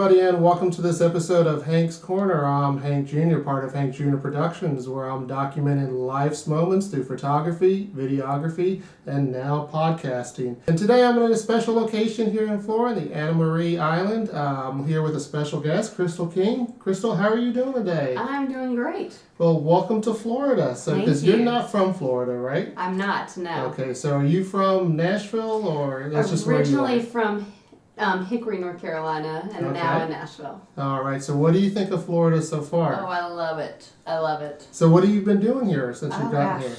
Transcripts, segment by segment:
everybody, and welcome to this episode of Hank's Corner. I'm Hank Jr., part of Hank Jr. Productions, where I'm documenting life's moments through photography, videography, and now podcasting. And today I'm in a special location here in Florida, the Anna Marie Island. I'm here with a special guest, Krystal King. Krystal, how are you doing today? I'm doing great. Well, welcome to Florida. So, because you're not from Florida, right? I'm not, no. Okay, so are you from Nashville, or that's just where you are? Originally from Hickory, North Carolina, and now in Nashville. All right. So what do you think of Florida so far? Oh, I love it. I love it. So what have you been doing here since you've gotten here?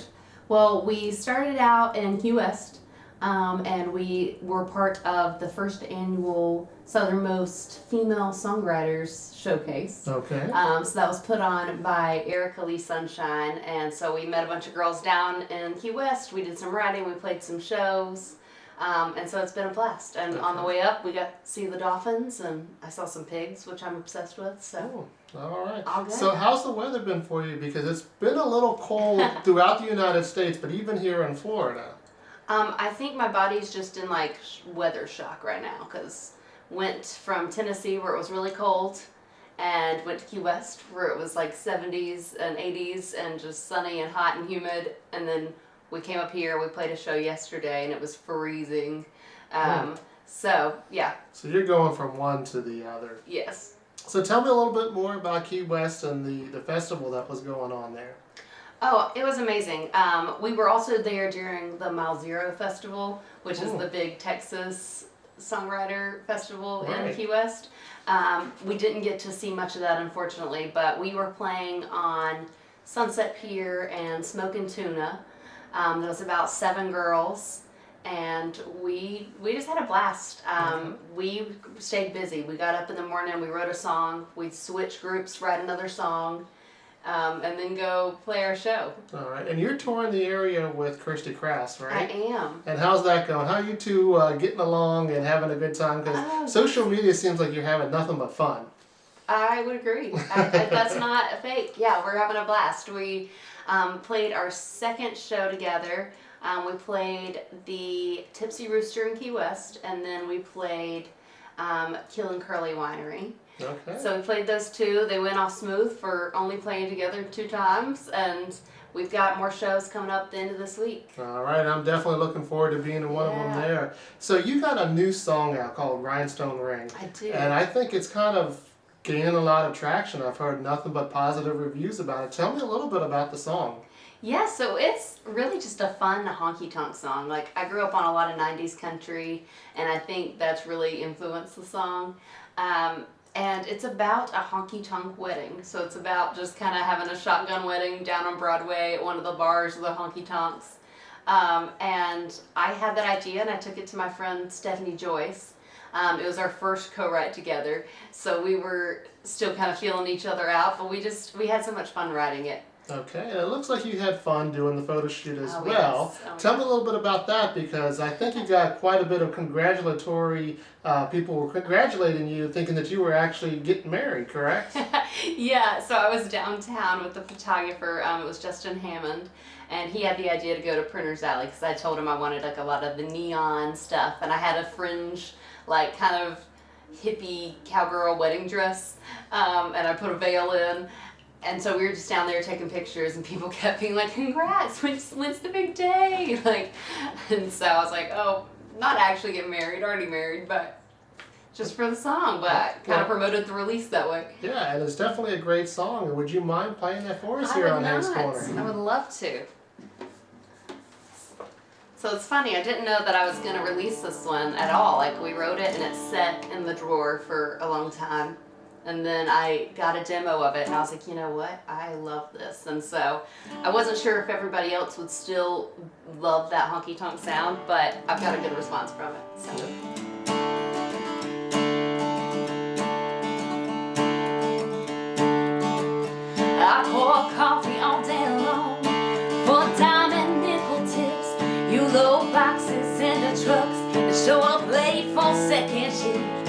Well, we started out in Key West, and we were part of the first annual Southernmost Female Songwriters Showcase. Okay. So that was put on by Erica Lee Sunshine, and so we met a bunch of girls down in Key West. We did some writing. We played some shows. And so it's been a blast. And on the way up, we got to see the dolphins, and I saw some pigs, which I'm obsessed with. So, all right. All good. So how's the weather been for you? Because it's been a little cold throughout the United States, but even here in Florida. I think my body's just in like weather shock right now, because went from Tennessee where it was really cold, and went to Key West where it was like 70s and 80s and just sunny and hot and humid, and then we came up here, we played a show yesterday, and it was freezing. So, yeah. So you're going from one to the other. Yes. So tell me a little bit more about Key West and the festival that was going on there. Oh, it was amazing. We were also there during the Mile Zero Festival, which is the big Texas songwriter festival in Key West. We didn't get to see much of that, unfortunately, but we were playing on Sunset Pier and Smokin' Tuna. There was about 7 girls, and we just had a blast. We stayed busy. We got up in the morning, we wrote a song, we'd switch groups, write another song, and then go play our show. All right, and you're touring the area with Kirstie Kraus, right? I am. And how's that going? How are you two getting along and having a good time? Because social media seems like you're having nothing but fun. I would agree. That's not a fake. Yeah, we're having a blast. We played our second show together. We played the Tipsy Rooster in Key West, and then we played Kill and Curly Winery. Okay. So we played those two. They went off smooth for only playing together 2 times, and we've got more shows coming up the end of this week. All right, I'm definitely looking forward to being in one of them there. So you got a new song out called Rhinestone Ring. I do. And I think it's kind of gaining a lot of traction. I've heard nothing but positive reviews about it. Tell me a little bit about the song. Yeah, so it's really just a fun honky-tonk song. Like, I grew up on a lot of 90s country, and I think that's really influenced the song. And it's about a honky-tonk wedding. So it's about just kind of having a shotgun wedding down on Broadway at one of the bars of the honky-tonks. And I had that idea, and I took it to my friend Stephanie Joyce. It was our first co-write together, so we were still kind of feeling each other out, but we had so much fun writing it. Okay, and it looks like you had fun doing the photo shoot as well. Yes. Tell me a little bit about that, because I think you got quite a bit of congratulatory, people were congratulating you, thinking that you were actually getting married, correct? Yeah, so I was downtown with the photographer, it was Justin Hammond, and he had the idea to go to Printer's Alley, because I told him I wanted like a lot of the neon stuff, and I had a fringe, like kind of hippie cowgirl wedding dress, and I put a veil in. And so we were just down there taking pictures, and people kept being like, "Congrats! When's the big day?" Like, and so I was like, "Oh, not actually getting married, already married, but just for the song." But I kind of promoted the release that way. Yeah, and it's definitely a great song. Would you mind playing that for us here on Hank's Corner? I would love to. So it's funny, I didn't know that I was going to release this one at all. Like, we wrote it, and it sat in the drawer for a long time. And then I got a demo of it, and I was like, you know what? I love this. And so I wasn't sure if everybody else would still love that honky-tonk sound, but I've got a good response from it. So. I pour coffee all day long for dime and nickel tips. You load boxes into trucks and show up late for second shift.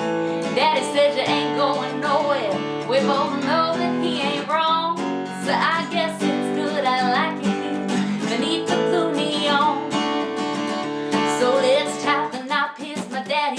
Daddy said you ain't going nowhere. We both know that he ain't wrong. So I guess it's good I like it here beneath the blue neon. So let's tap and I'll piss my daddy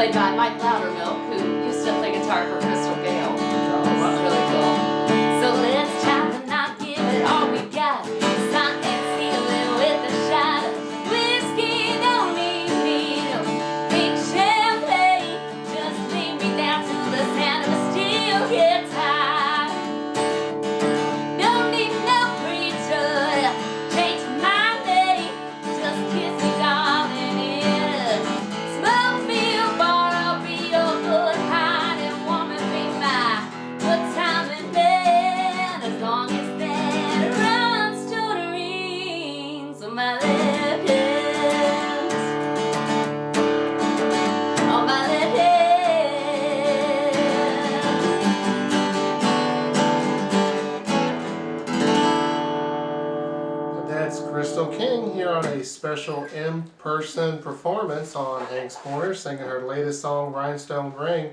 played by Mike Loudermilk, who used to play guitar for Crystal Gale. Oh, It's wow. really cool. So let's try to not give it all we got. Sign and seal it with a shot of whiskey. Don't need me no pink champagne. Just lead me down to the sound of a steel guitar. Don't need no preacher to change my name. Just kiss me, darling, in a smoke-filled bar. I'll be your good hearted woman, be my good time and man. As long as that rhinestone rings on my left hand, on my left hand. And that's Krystal King here on a special in-person performance on Hank's Corner, singing her latest song, Rhinestone Ring.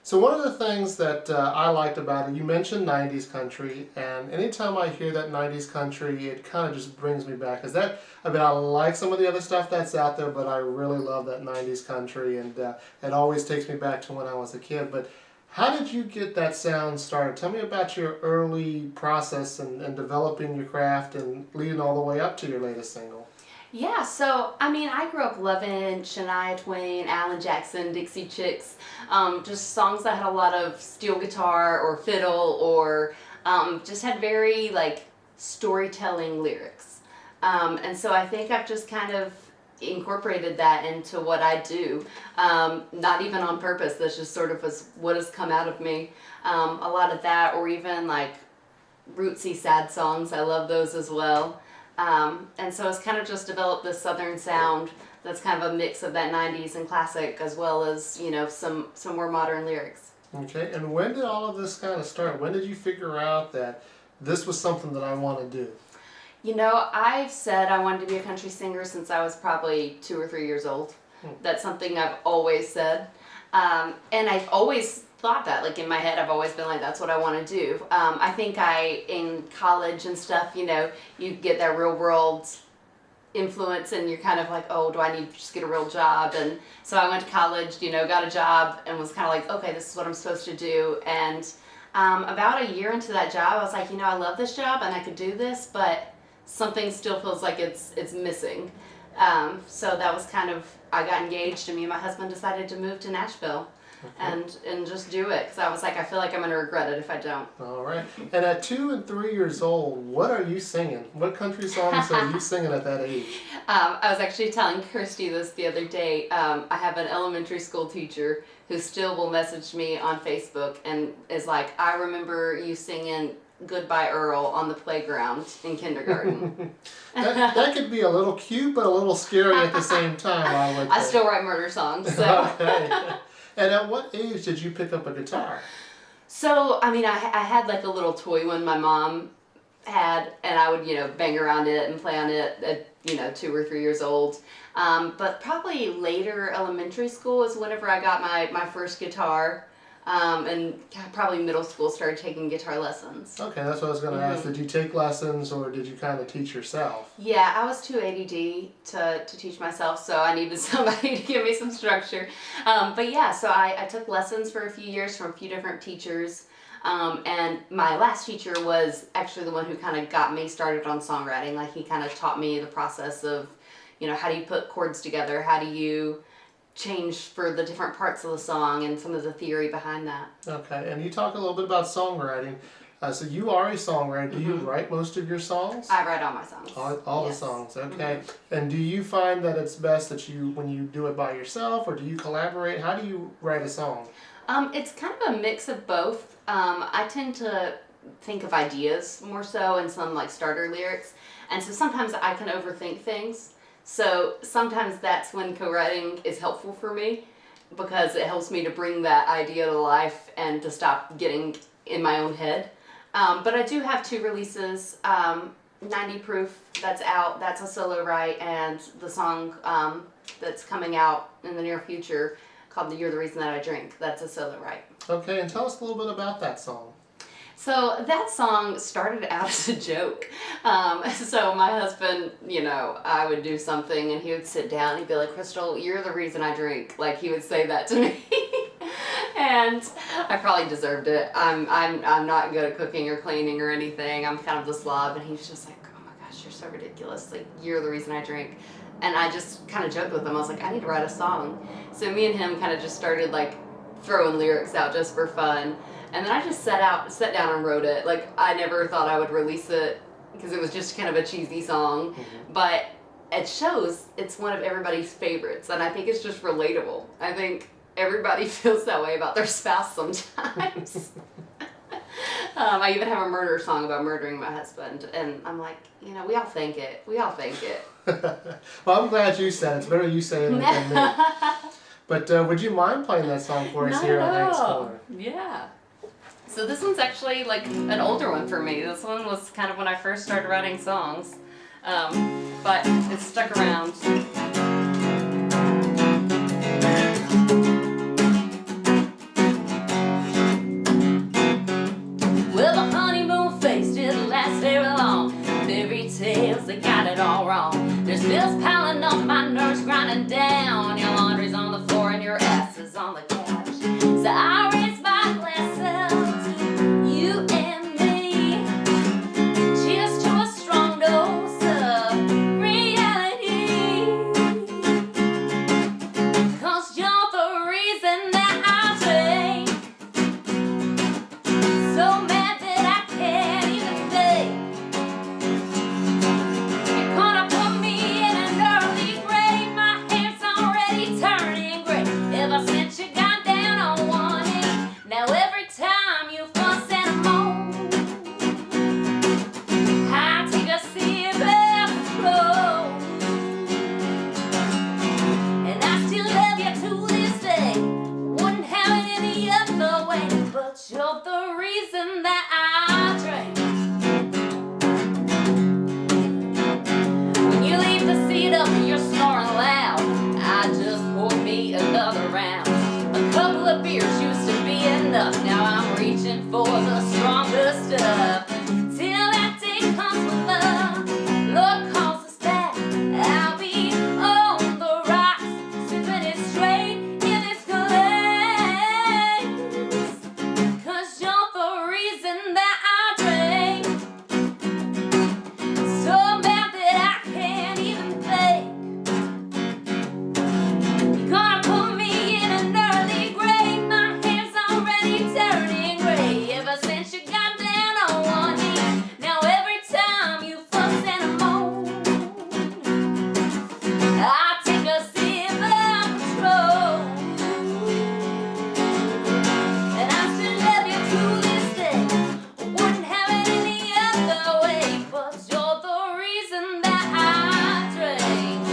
So one of the things that I liked about it, you mentioned 90s country, and anytime I hear that 90s country, it kind of just brings me back. I like some of the other stuff that's out there, but I really love that 90s country, and it always takes me back to when I was a kid. But how did you get that sound started? Tell me about your early process and developing your craft and leading all the way up to your latest single. Yeah, so I mean, I grew up loving Shania Twain, Alan Jackson, Dixie Chicks, just songs that had a lot of steel guitar or fiddle or just had very like storytelling lyrics. And so I think I've just kind of incorporated that into what I do, not even on purpose. That's just sort of what has come out of me. A lot of that, or even like rootsy sad songs. I love those as well. And so it's kind of just developed this southern sound that's kind of a mix of that 90s and classic, as well as, you know, some more modern lyrics. Okay, and when did all of this kind of start? When did you figure out that this was something that I want to do? You know, I've said I wanted to be a country singer since I was probably 2 or 3 years old. That's something I've always said. And I've always thought that, like in my head, I've always been like, that's what I want to do. I think in college and stuff, you know, you get that real world influence and you're kind of like, oh, do I need to just get a real job? And so I went to college, you know, got a job and was kind of like, okay, this is what I'm supposed to do. And about a year into that job, I was like, you know, I love this job and I could do this, but something still feels like it's missing. So that was kind of, I got engaged and me and my husband decided to move to Nashville. Okay. And just do it, because I was like, I feel like I'm going to regret it if I don't. All right. And at 2 and 3 years old, what are you singing? What country songs are you singing at that age? I was actually telling Kirstie this the other day. I have an elementary school teacher who still will message me on Facebook and is like, I remember you singing Goodbye Earl on the playground in kindergarten. that could be a little cute, but a little scary at the same time, I would I think. still write murder songs. So. Okay. And at what age did you pick up a guitar? So, I mean, I had like a little toy one my mom had, and I would, you know, bang around it and play on it at, you know, 2 or 3 years old. But probably later elementary school is whenever I got my first guitar. And probably middle school started taking guitar lessons. Okay, that's what I was going to ask. Did you take lessons or did you kind of teach yourself? Yeah, I was too ADD to teach myself, so I needed somebody to give me some structure. But yeah, so I took lessons for a few years from a few different teachers. And my last teacher was actually the one who kind of got me started on songwriting. Like, he kind of taught me the process of, you know, how do you put chords together? How do you change for the different parts of the song and some of the theory behind that. Okay, and you talk a little bit about songwriting. So you are a songwriter. Do you write most of your songs? I write all my songs. All Yes. the songs, okay. And do you find that it's best that when you do it by yourself, or do you collaborate? How do you write a song? It's kind of a mix of both. I tend to think of ideas more so and some like starter lyrics. And so sometimes I can overthink things. So sometimes that's when co-writing is helpful for me, because it helps me to bring that idea to life and to stop getting in my own head. But I do have 2 releases, 90 Proof that's out, that's a solo write, and the song that's coming out in the near future called You're the Reason That I Drink, that's a solo write. Okay, and tell us a little bit about that song. So that song started out as a joke. So my husband, you know, I would do something and he would sit down and he'd be like, Krystal, you're the reason I drink. Like, he would say that to me. And I probably deserved it. I'm not good at cooking or cleaning or anything. I'm kind of the slob. And he's just like, oh my gosh, you're so ridiculous. Like, you're the reason I drink. And I just kind of joked with him. I was like, I need to write a song. So me and him kind of just started like throwing lyrics out just for fun. And then I just sat down and wrote it. Like, I never thought I would release it because it was just kind of a cheesy song. Mm-hmm. But it shows it's one of everybody's favorites. And I think it's just relatable. I think everybody feels that way about their spouse sometimes. I even have a murder song about murdering my husband. And I'm like, you know, we all think it. We all think it. Well, I'm glad you said it. It's better you say it than me. But would you mind playing that song for us here on Hank's Corner? Yeah. So this one's actually like an older one for me. This one was kind of when I first started writing songs. But it's stuck around. Well, the honeymoon phase didn't last very long. Fairy tales, they got it all wrong. There's bills piling up, my nerves grinding down. Your laundry's on the floor and your ass is on the couch. So I raise my glass out to you and me. Cheers to a strong dose of reality. 'Cause you're the reason that I drink. So mad that I can't even think. You're gonna put me in an early grave. My hair's already turning gray. Ever since you got down on one knee. Now every time you fuss and moan, I take a sip of control. And I still love you to this day. Wouldn't have it any other way. But you're the reason that I drink. When you leave the seat up and you're snoring loud, I just poured me another round. A couple of beers used to be enough. Now I'm reaching for the stronger stuff. Till that day comes when the Lord calls us back, I'll be on the rocks, sipping it straight in this glass. 'Cause you're the reason that I drink. So mad that I can't even think. You're gonna put me in an early grave. My hair's already turning gray. Ever since you got down on one knee. Now every time you fuss and moan, I take a sip of control. And I still love you to this day. Wouldn't have it any other way. But you're the reason that I drink.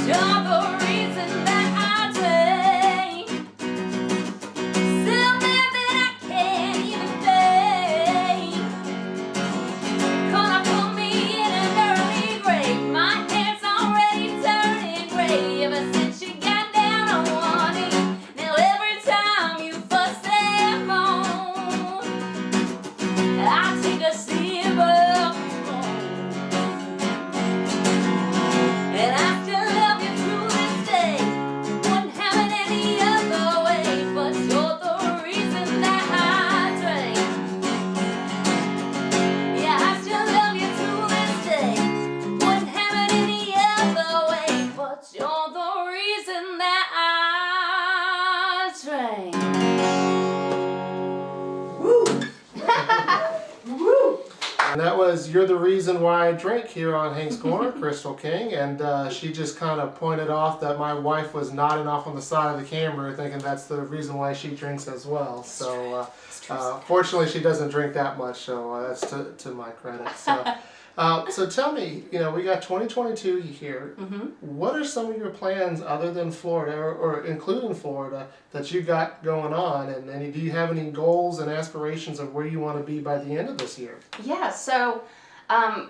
You're the reason that I drink. So mad that I can't even think. Gonna put me in an early grave. My hair's already turning gray. Ever since you got down on one knee. Now every time you fuss and moan, I take a sip of control. And I still love you to this day. Wouldn't have it any other way. But you're the reason that I drink. Yeah, I still love you to this day. Wouldn't have it any other way. But you're the reason that I drink. And that was You're the Reason Why I Drink here on Hank's Corner, Krystal King. And she just kind of pointed off that my wife was nodding off on the side of the camera thinking that's the reason why she drinks as well. So fortunately she doesn't drink that much, so that's to my credit. So tell me, you know, we got 2022 here. Mm-hmm. What are some of your plans other than Florida, or including Florida, that you got going on? And do you have any goals and aspirations of where you want to be by the end of this year? Yeah, so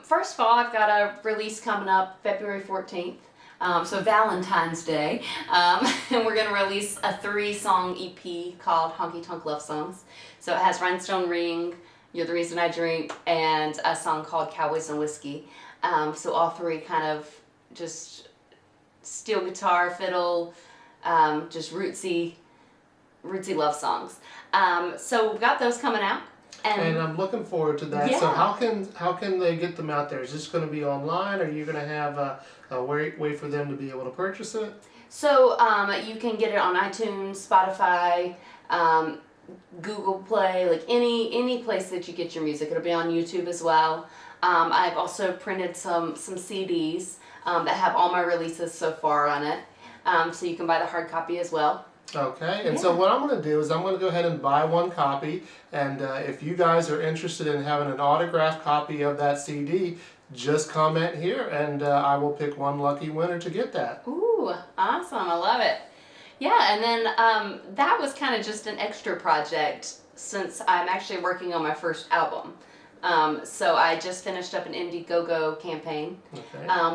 First of all, I've got a release coming up February 14th. So Valentine's Day. And we're going to release a 3-song EP called Honky Tonk Love Songs. So it has Rhinestone Ring, You're the Reason I Drink, and a song called Cowboys and Whiskey. So all 3 kind of just steel guitar, fiddle, just rootsy love songs. So we've got those coming out. And I'm looking forward to that. Yeah. So how can they get them out there? Is this going to be online, or are you going to have a way for them to be able to purchase it? So you can get it on iTunes, Spotify, Google Play, like any place that you get your music. It'll be on YouTube as well. I've also printed some CDs that have all my releases so far on it. So you can buy the hard copy as well. Okay, and so what I'm going to do is I'm going to go ahead and buy 1 copy, and if you guys are interested in having an autographed copy of that CD, just comment here, and I will pick 1 lucky winner to get that. Ooh, awesome. I love it. Yeah, and then that was kind of just an extra project since I'm actually working on my first album. So I just finished up an Indiegogo campaign,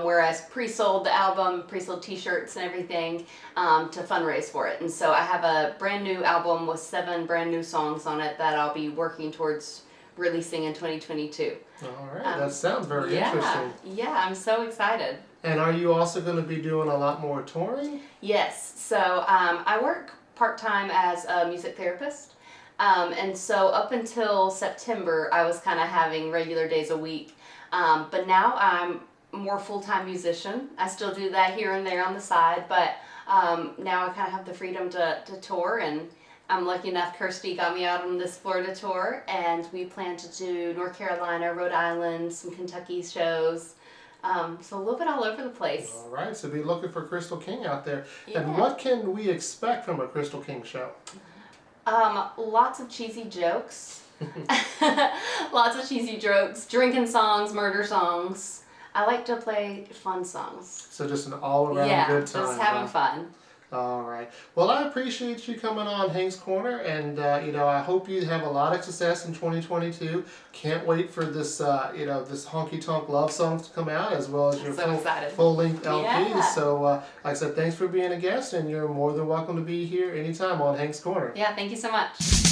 where I pre-sold the album, pre-sold t-shirts and everything to fundraise for it. And so I have a brand new album with 7 brand new songs on it that I'll be working towards releasing in 2022. All right, that sounds very interesting. Yeah, I'm so excited. And are you also going to be doing a lot more touring? Yes, so I work part-time as a music therapist. And so up until September, I was kind of having regular days a week. But now I'm more full-time musician. I still do that here and there on the side, but now I kind of have the freedom to tour, and I'm lucky enough Kirstie got me out on this Florida tour, and we plan to do North Carolina, Rhode Island, some Kentucky shows. So a little bit all over the place. All right, so be looking for Krystal King out there. Yeah. And what can we expect from a Krystal King show? Lots of cheesy jokes. Lots of cheesy jokes. Drinking songs, murder songs. I like to play fun songs. So just an all-around good time. Just having fun. All right. Well, I appreciate you coming on Hank's Corner, and I hope you have a lot of success in 2022. Can't wait for this, this honky tonk love songs to come out, as well as your full-length LP. Yeah. So, like I said, thanks for being a guest, and you're more than welcome to be here anytime on Hank's Corner. Yeah, thank you so much.